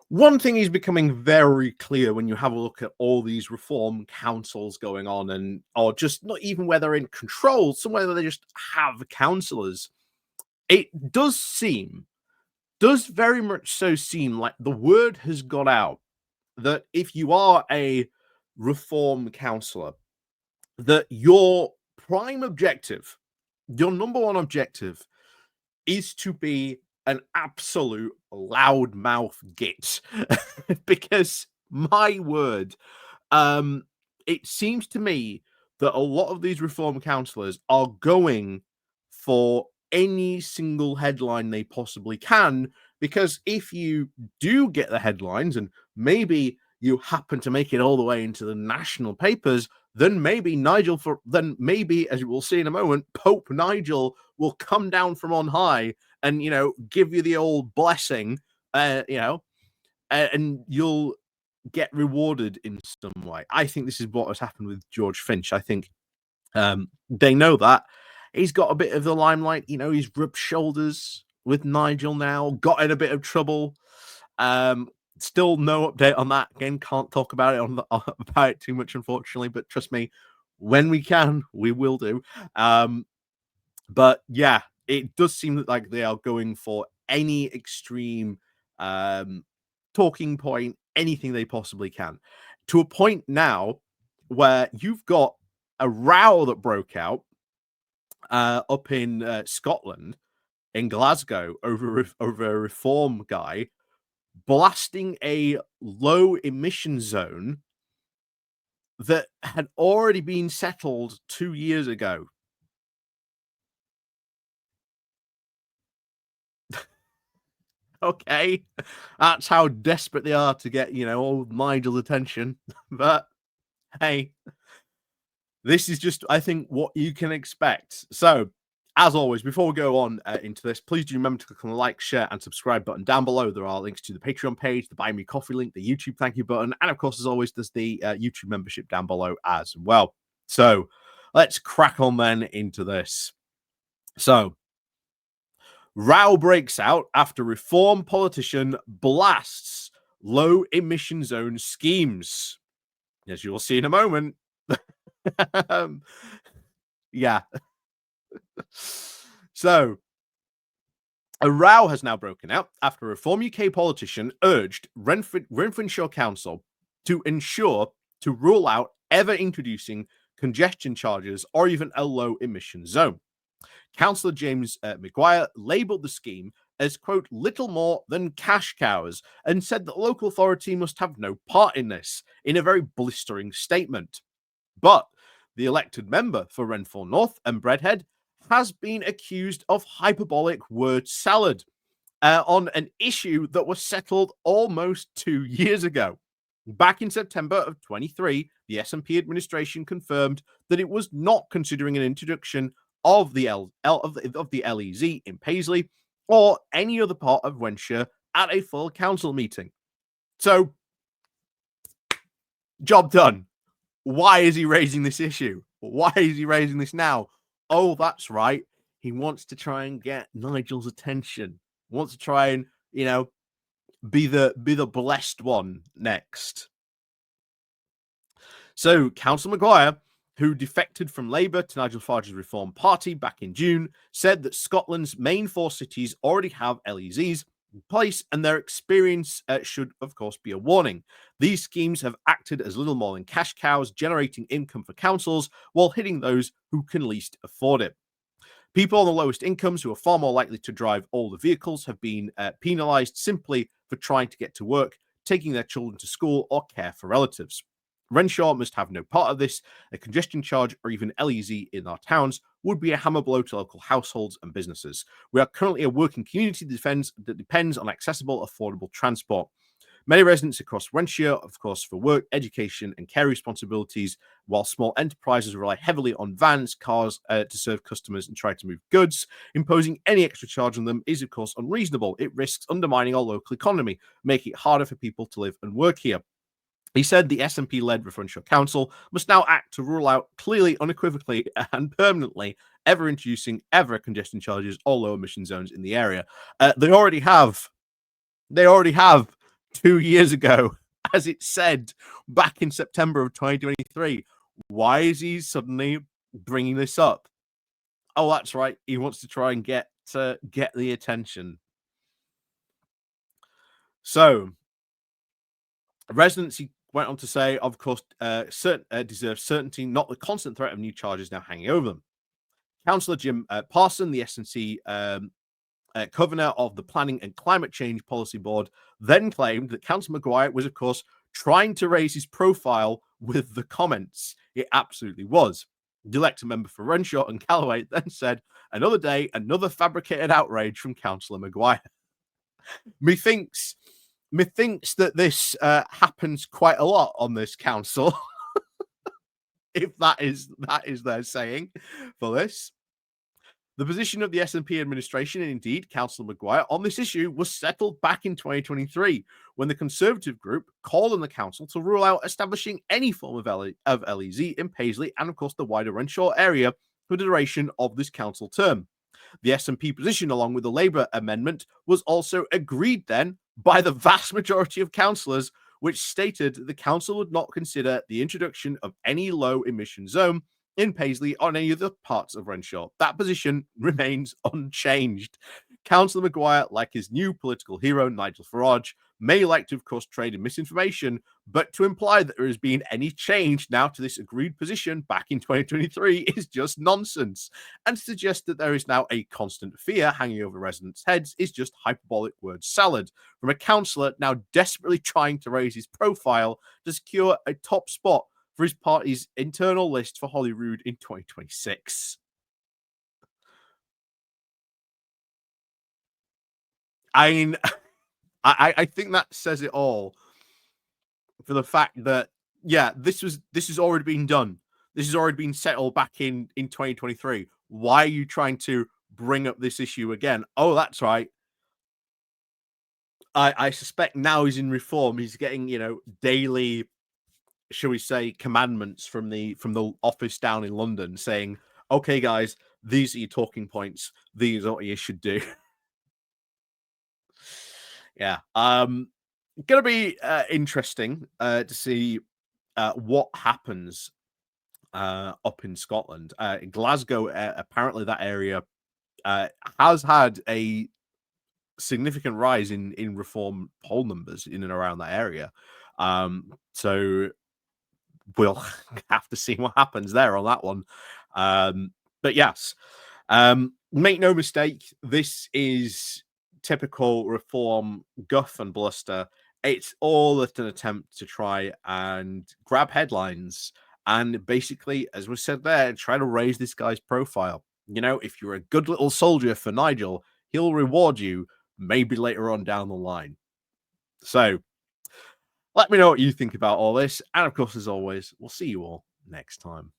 One thing is becoming very clear when you have a look at all these reform councils going on, and or just not even where they're in control, somewhere they just have councillors. It does very much so seem like the word has got out that if you are a reform councillor, that your prime objective, your number one objective, is to be an absolute loudmouth git. Because my word, it seems to me that a lot of these reform councillors are going for any single headline they possibly can, because if you do get the headlines and maybe you happen to make it all the way into the national papers, then maybe as we'll see in a moment, Pope Nigel will come down from on high and give you the old blessing, and you'll get rewarded in some way. I think this is what has happened with George Finch. I think they know that he's got a bit of the limelight. He's rubbed shoulders with Nigel now, got in a bit of trouble. Still no update on that. Again, can't talk about it about it too much, unfortunately. But trust me, when we can, we will do. But yeah, it does seem like they are going for any extreme talking point, anything they possibly can, to a point now where you've got a row that broke out up in Scotland, in Glasgow, over a reform guy blasting a low emission zone that had already been settled 2 years ago. Okay, that's how desperate they are to get, old Nigel's attention. But hey, this is just, I think, what you can expect. So, as always, before we go on into this, please do remember to click on the like, share, and subscribe button down below. There are links to the Patreon page, the Buy Me Coffee link, the YouTube thank you button, and of course, as always, there's the YouTube membership down below as well. So, let's crack on then into this. So, row breaks out after reform politician blasts low emission zone schemes. As you'll see in a moment. Yeah. So, a row has now broken out after a Reform UK politician urged Renfrewshire Council to rule out ever introducing congestion charges or even a low emission zone. Councillor James McGuire labelled the scheme as, quote, little more than cash cows, and said that the local authority must have no part in this, in a very blistering statement. But the elected member for Renfrew North and Bredhead has been accused of hyperbolic word salad on an issue that was settled almost 2 years ago. Back in September of 23, the SNP administration confirmed that it was not considering an introduction of the LEZ in Paisley or any other part of Renfrewshire at a full council meeting. So, job done. Why is he raising this issue? Why is he raising this now? Oh, that's right. He wants to try and get Nigel's attention. He wants to try and, be the blessed one next. So, Councillor McGuire, who defected from Labour to Nigel Farage's Reform Party back in June, said that Scotland's main 4 cities already have LEZs in place, and their experience should, of course, be a warning. These schemes have acted as little more than cash cows, generating income for councils while hitting those who can least afford it. People on the lowest incomes, who are far more likely to drive older vehicles, have been penalised simply for trying to get to work, taking their children to school, or care for relatives. Renfrewshire must have no part of this. A congestion charge or even LEZ in our towns would be a hammer blow to local households and businesses. We are currently a working community that depends on accessible, affordable transport. Many residents across Renfrewshire, of course, for work, education, and care responsibilities, while small enterprises rely heavily on vans, cars to serve customers and try to move goods. Imposing any extra charge on them is, of course, unreasonable. It risks undermining our local economy, making it harder for people to live and work here. He said the SNP-led Renfrewshire Council must now act to rule out clearly, unequivocally, and permanently introducing congestion charges or low emission zones in the area. They already have 2 years ago, as it said back in September of 2023. Why is he suddenly bringing this up? Oh, that's right. He wants to try and get the attention. So, residents, he went on to say, of course, deserve certainty, not the constant threat of new charges now hanging over them. Councillor Jim Parson, the SNC Governor of the Planning and Climate Change Policy Board, then claimed that Councillor McGuire was, of course, trying to raise his profile with the comments. It absolutely was. The elected member for Renfrewshire and Callaway then said, "Another day, another fabricated outrage from Councillor McGuire." Methinks that this happens quite a lot on this council, if that is their saying for this. The position of the SNP administration, and indeed Councillor McGuire, on this issue was settled back in 2023 when the Conservative group called on the council to rule out establishing any form of LEZ in Paisley and, of course, the wider Renfrewshire area for the duration of this council term. The SNP position, along with the Labour amendment, was also agreed then by the vast majority of councillors, which stated that the council would not consider the introduction of any low emission zone in Paisley on any of the parts of Renfrewshire. That position remains unchanged. Councillor McGuire, like his new political hero, Nigel Farage, may like to, of course, trade in misinformation, but to imply that there has been any change now to this agreed position back in 2023 is just nonsense. And to suggest that there is now a constant fear hanging over residents' heads is just hyperbolic word salad from a councillor now desperately trying to raise his profile to secure a top spot for his party's internal list for Holyrood in 2026. I mean, I think that says it all for the fact that, yeah, this has already been done. This has already been settled back in 2023. Why are you trying to bring up this issue again? Oh, that's right. I suspect now he's in reform. He's getting, daily, shall we say, commandments from the office down in London saying, "Okay, guys, these are your talking points. These are what you should do." Yeah. Gonna be interesting to see what happens up in Scotland. Glasgow, apparently that area has had a significant rise in reform poll numbers in and around that area. So we'll have to see what happens there on that one. But yes, make no mistake, this is typical reform guff and bluster. It's all an attempt to try and grab headlines and basically, as was said there, try to raise this guy's profile. If you're a good little soldier for Nigel, he'll reward you maybe later on down the line. So let me know what you think about all this. And of course, as always, we'll see you all next time.